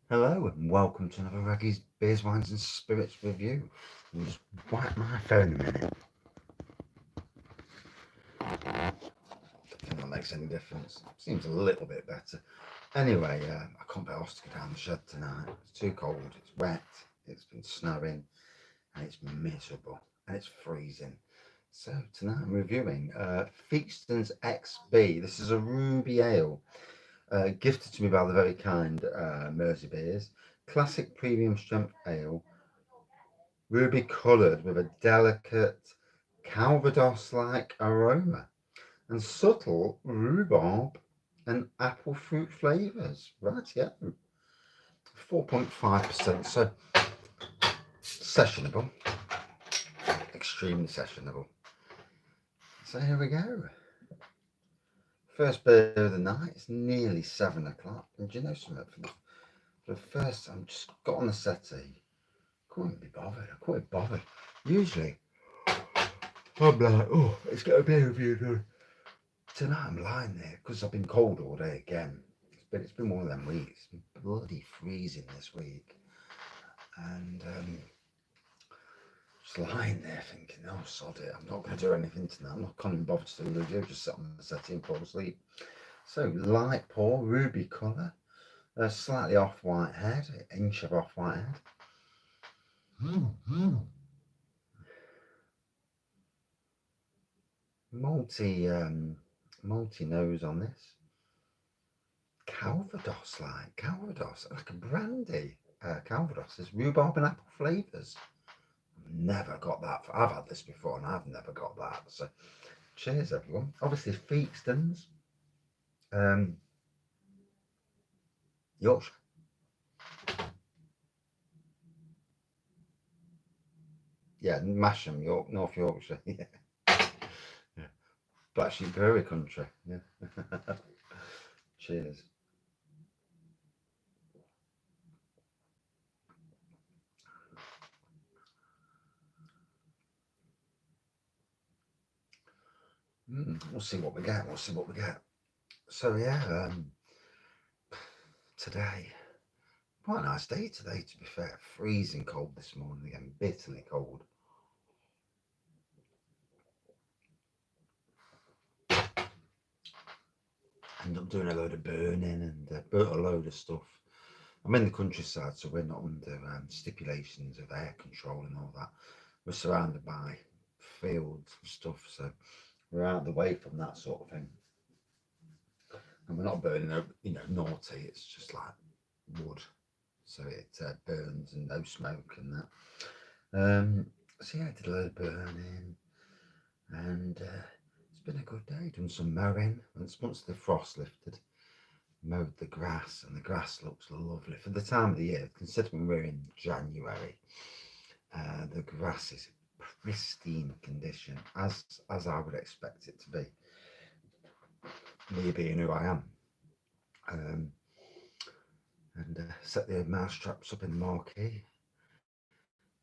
Hello and welcome to another Wraggys Beers, Wines and Spirits review. I'll just wipe my phone a minute. Don't think that makes any difference. Seems a little bit better. Anyway, I can't be asked to go down the shed tonight. It's too cold, it's wet, it's been snowing and it's miserable and it's freezing. So tonight I'm reviewing Theakston's XB. This is a ruby ale. Gifted to me by the very kind Mersey Beers. Classic premium strength ale, ruby coloured with a delicate Calvados-like aroma and subtle rhubarb and apple fruit flavours. Right, yeah. 4.5%, so sessionable, extremely sessionable. So here we go. First beer of the night. It's nearly 7 o'clock. And do you know something? For the first time, just got on the settee. Couldn't be bothered. I couldn't be bothered. Usually, I'm like, oh, let's get a beer review done. Tonight I'm lying there because I've been cold all day again. It's been one of them weeks. It's been bloody freezing this week. And just lying there thinking, oh, sod it. I'm not going to do anything tonight. I'm not going to bother to do the review. Just sit on the settee and fall asleep. So, light pour, ruby colour. Slightly off-white head, an inch of off-white head. Multi nose on this. Calvados, like a brandy. Calvados is rhubarb and apple flavours. Never got that. I've had this before and I've never got that. So, cheers, everyone. Obviously, Theakstons. Yorkshire. Yeah, Masham, North Yorkshire. Yeah. Yeah. Black Sheep Brewery country. Yeah. Cheers. We'll see what we get. So yeah, today, quite a nice day today. To be fair, freezing cold this morning again, bitterly cold. End up doing a load of burning and burnt a load of stuff. I'm in the countryside, so we're not under stipulations of air control and all that. We're surrounded by fields and stuff, so we're out of the way from that sort of thing. And we're not burning, naughty. It's just like wood, so it burns and no smoke and that. So yeah, I did a load of burning, and it's been a good day. Done some mowing, and once the frost lifted, mowed the grass, and the grass looks lovely for the time of the year. Considering we're in January, the grass is pristine condition, as I would expect it to be. Me being who I am, and set the mouse traps up in the marquee.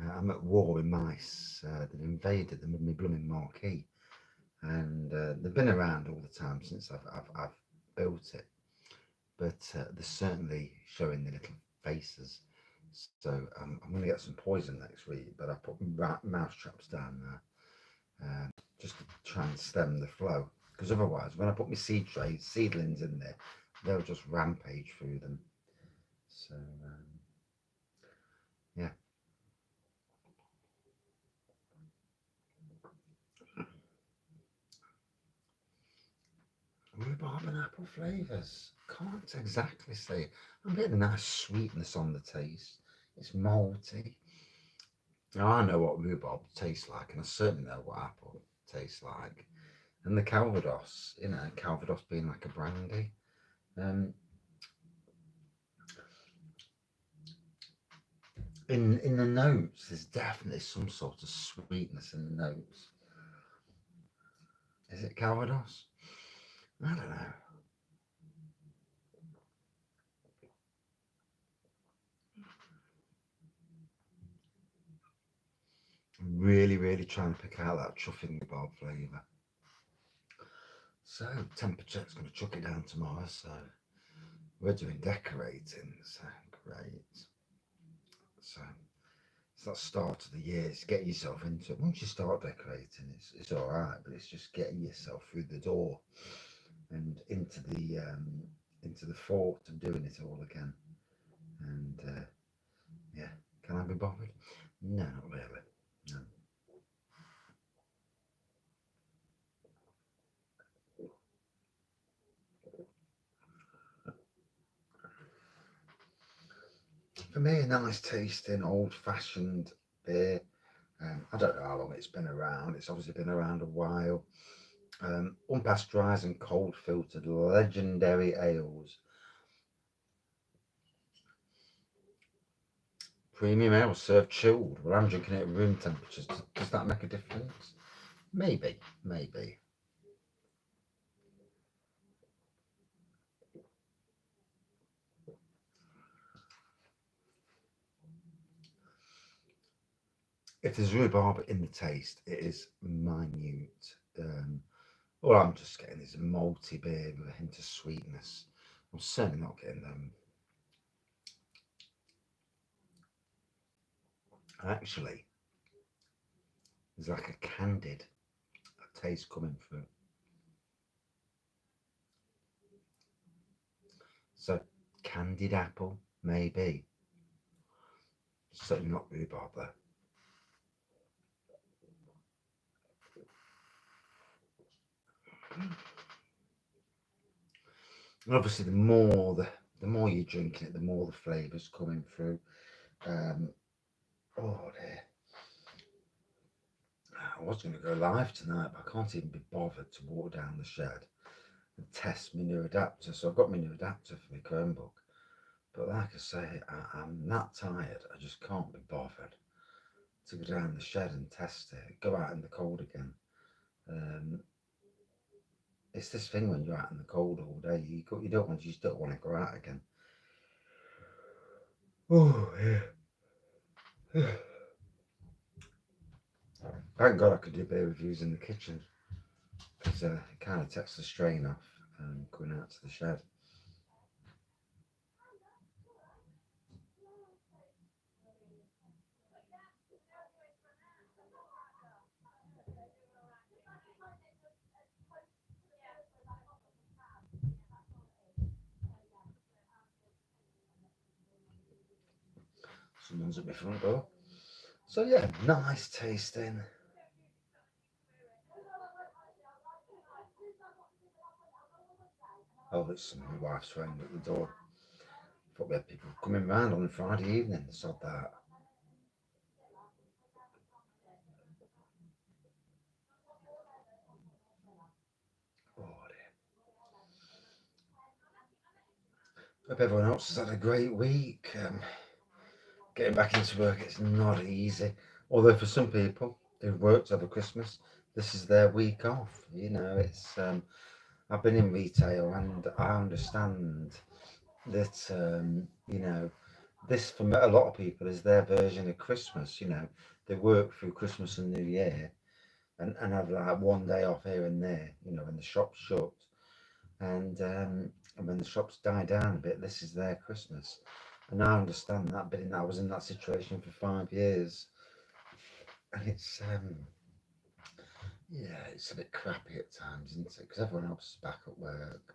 I'm at war with mice that invaded the my blooming marquee, and they've been around all the time since I've built it, but they're certainly showing their little faces. So I'm going to get some poison next week, but I put mouse traps down there just to try and stem the flow. Because otherwise, when I put my seedlings in there, they'll just rampage through them. So yeah. Rhubarb and apple flavours. Can't exactly say. I'm getting a nice sweetness on the taste. It's malty. Now I know what rhubarb tastes like, and I certainly know what apple tastes like. And the Calvados, Calvados being like a brandy. In the notes, there's definitely some sort of sweetness in the notes. Is it Calvados? I don't know. I'm really trying to pick out that chuffing rhubarb flavour. So temperature's going to chuck it down tomorrow. So we're doing decorating. So decorate. So it's that start of the year. It's get yourself into it. Once you start decorating, it's all right, but it's just getting yourself through the door and into the fort of doing it all again. And yeah, can I be bothered? No, not really. No. For me, a nice tasting, old-fashioned beer. I don't know how long it's been around. It's obviously been around a while. Unpasteurised and cold filtered legendary ales. Premium ale served chilled. Well, I'm drinking it at room temperatures. Does that make a difference? Maybe, maybe. If there's rhubarb in the taste, it is minute. All I'm just getting is a malty beer with a hint of sweetness. I'm certainly not getting them. Actually, there's like a candied taste coming through. So, candied apple, maybe. Certainly not rhubarb though. And obviously, the more you're drinking it, the more the flavours coming through. Um, oh dear. I was going to go live tonight, but I can't even be bothered to walk down the shed and test my new adapter. So I've got my new adapter for my Chromebook. But like I say, I'm that tired, I just can't be bothered to go down the shed and test it, go out in the cold again. Um, it's this thing when you're out in the cold all day, you just don't want to go out again. Oh yeah. Thank God I could do beer reviews in the kitchen because it kind of takes the strain off going out to the shed. Someone's at my front door. So yeah, nice tasting. Oh, it's my wife's phone at the door. Thought we had people coming round on a Friday evening. Sod that. Oh dear. Hope everyone else has had a great week. Getting back into work, it's not easy. Although for some people who've worked over Christmas, this is their week off. You know, it's. I've been in retail, and I understand that. You know, this for a lot of people is their version of Christmas. You know, they work through Christmas and New Year, and have like one day off here and there. You know, when the shop's shut, and when the shops die down a bit, this is their Christmas. And I understand that, but I was in that situation for 5 years, and it's yeah, it's a bit crappy at times, isn't it? Because everyone else is back at work,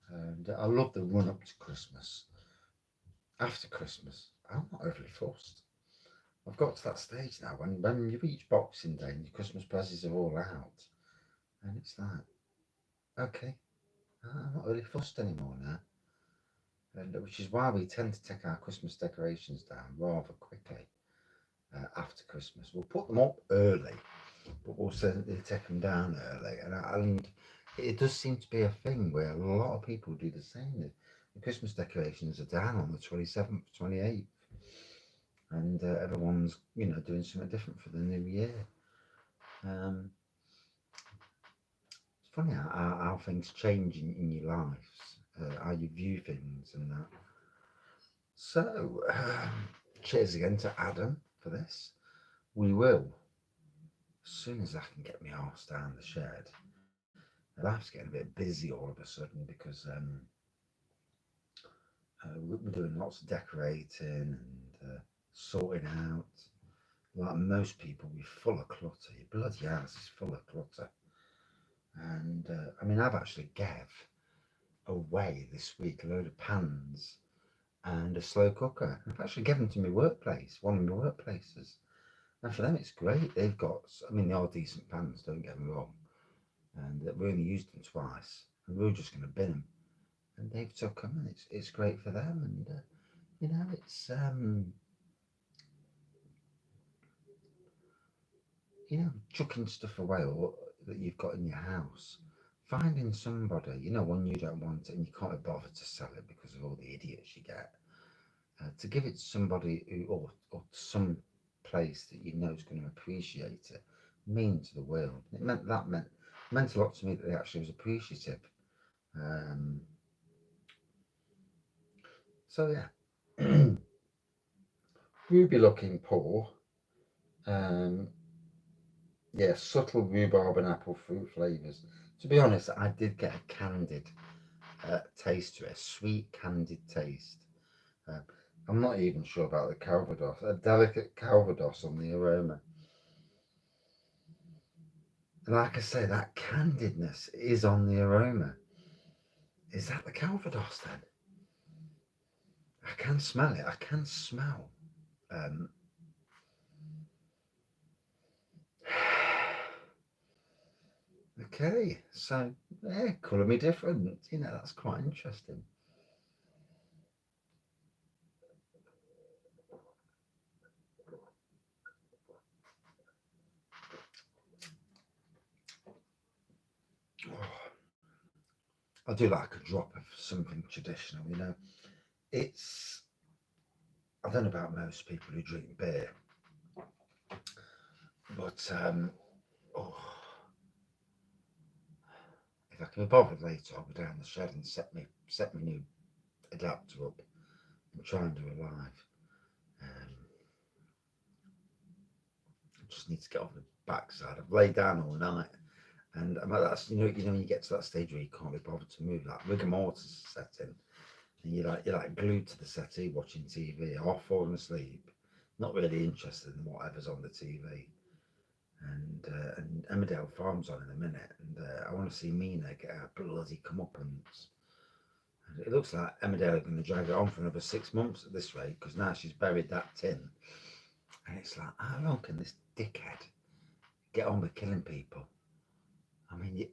and I love the run up to Christmas. After Christmas, I'm not overly fussed. I've got to that stage now when you reach Boxing Day and your Christmas presents are all out, and it's like, okay, I'm not really fussed anymore now. And which is why we tend to take our Christmas decorations down rather quickly after Christmas. We'll put them up early, but we'll certainly take them down early. And it does seem to be a thing where a lot of people do the same. The Christmas decorations are down on the 27th, 28th, and everyone's doing something different for the new year. Um, it's funny how things change in your lives, how you view things and that. So, cheers again to Adam for this. We will, as soon as I can get my arse down the shed. Life's getting a bit busy all of a sudden because we're doing lots of decorating and sorting out. Like most people, we're full of clutter. Your bloody house is full of clutter. And I mean, I've actually gave away this week a load of pans and a slow cooker. I've actually given them to my workplace, one of my workplaces. And for them, it's great. They've got, I mean, they are decent pans, don't get me wrong. And we only used them twice. And we were just going to bin them. And they've took them, and it's great for them. And, it's, chucking stuff away or that you've got in your house. Finding somebody, when you don't want it and you can't be bothered to sell it because of all the idiots you get, to give it to somebody who, or some place that you know is going to appreciate it, means the world. It meant a lot to me that they actually was appreciative. Um, so yeah, ruby looking pour. Um, yeah, subtle rhubarb and apple fruit flavours. To be honest, I did get a candid taste to it, a sweet candied taste. Um, I'm not even sure about the Calvados, a delicate Calvados on the aroma. And like I say, that candidness is on the aroma. Is that the Calvados then? I can smell it. I can smell. Um, okay, so yeah, colour me different. That's quite interesting. Oh, I do like a drop of something traditional. It's, I don't know about most people who drink beer, but oh, if I can be bothered later, I'll go down the shed and set my new adapter up and try and do a live. I just need to get off the backside. I've laid down all night, and that's when you get to that stage where you can't be bothered to move. Like rigor mortis set in, and you're like glued to the settee watching TV or falling asleep, not really interested in whatever's on the TV. And Emmerdale Farm's on in a minute, and I want to see Mina get her bloody comeuppance. And it looks like Emmerdale are going to drag it on for another 6 months at this rate because now she's buried that tin, and it's like, how long can this dickhead get on with killing people? I mean,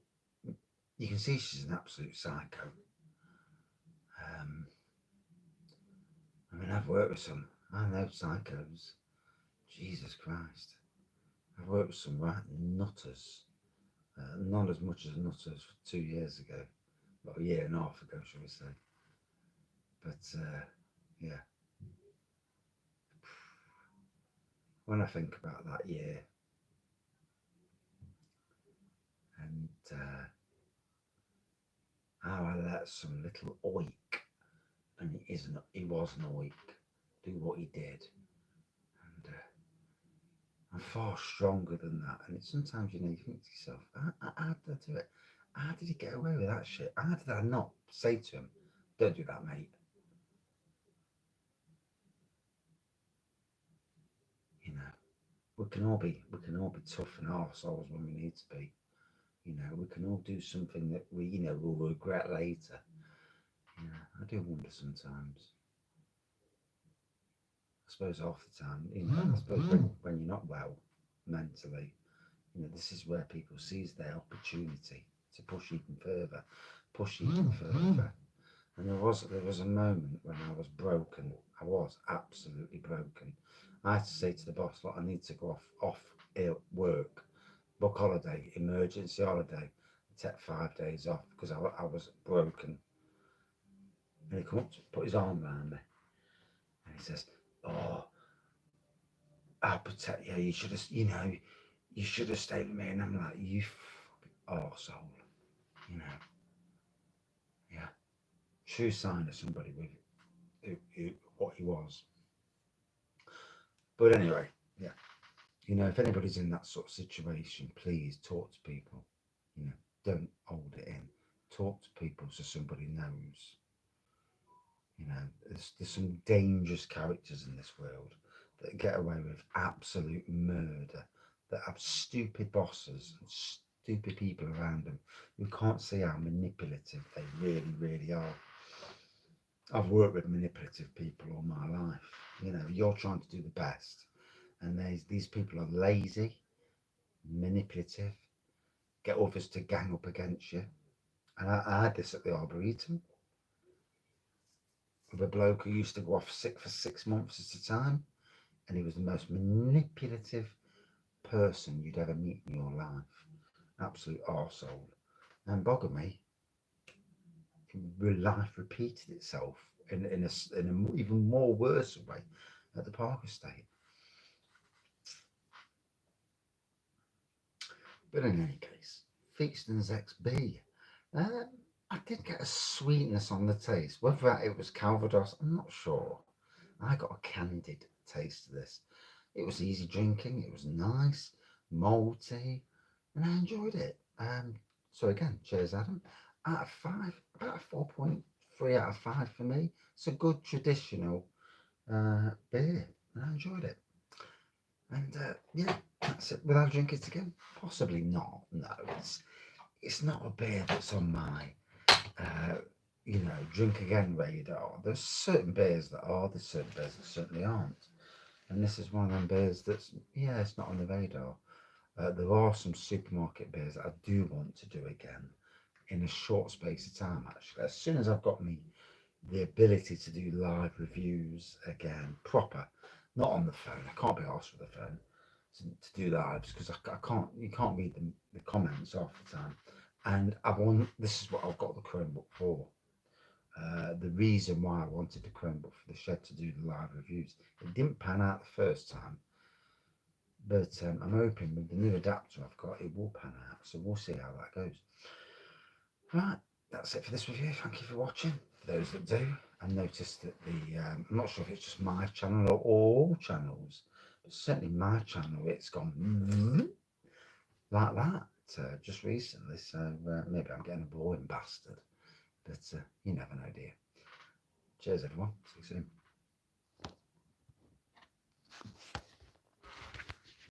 you can see she's an absolute psycho. Um, I mean, I've worked with some. I know psychos. Jesus Christ. I've worked with some right nutters. Not as much as nutters 2 years ago. Well, a year and a half ago, shall we say. But, yeah. When I think about that year and how I let some little oik, and he was an oik, do what he did. And I'm far stronger than that. And sometimes, you think to yourself, how did I do it? How did he get away with that shit? How did I not say to him, don't do that, mate? You know, we can all be tough and arseholes when we need to be. We can all do something that we'll regret later. I do wonder sometimes. I suppose half the time, I suppose when you're not well mentally, this is where people seize their opportunity to push even further. And there was a moment when I was broken. I was absolutely broken. I had to say to the boss, look, I need to go off work, book holiday, emergency holiday, take 5 days off because I was broken. And he come up to put his arm around me and he says, "Oh, I'll protect you. You should have stayed with me." And I'm like, "You fucking arsehole," you know. Yeah, true sign of somebody with what he was. But anyway, yeah. If anybody's in that sort of situation, please talk to people. You know, don't hold it in. Talk to people so somebody knows. You know, there's some dangerous characters in this world that get away with absolute murder, that have stupid bosses and stupid people around them who can't see how manipulative they really, really are. I've worked with manipulative people all my life. You know, you're trying to do the best, and these people are lazy, manipulative, get others to gang up against you. And I had this at the Arboretum with a bloke who used to go off sick for 6 months at a time, and he was the most manipulative person you'd ever meet in your life. Absolute arsehole. And bogger me, life repeated itself in a even more worse way at the Park Estate. But in any case, Theakston's XB. Um, I did get a sweetness on the taste. Whether it was Calvados, I'm not sure. I got a candid taste of this. It was easy drinking, it was nice, malty, and I enjoyed it. So again, cheers, Adam. Out of five, about a 4.3 out of 5 for me. It's a good traditional beer, and I enjoyed it. And yeah, that's it. Will I drink it again? Possibly not. No, it's not a beer that's on my uh, drink again radar. There's certain beers that are, there's certain beers that certainly aren't. And this is one of them beers that's, yeah, it's not on the radar. There are some supermarket beers that I do want to do again in a short space of time, actually. As soon as I've got me the ability to do live reviews again, proper, not on the phone. I can't be asked for the phone to do lives because I can't. You can't read the comments half the time. And I want. This is what I've got the Chromebook for. The reason why I wanted the Chromebook for the shed to do the live reviews. It didn't pan out the first time, but I'm hoping with the new adapter I've got, it will pan out. So we'll see how that goes. Right, that's it for this review. Thank you for watching. For those that do, I noticed that I'm not sure if it's just my channel or all channels, but certainly my channel, it's gone like that just recently. So maybe I'm getting a boring bastard, but you never know, dear. Cheers, everyone. See you soon.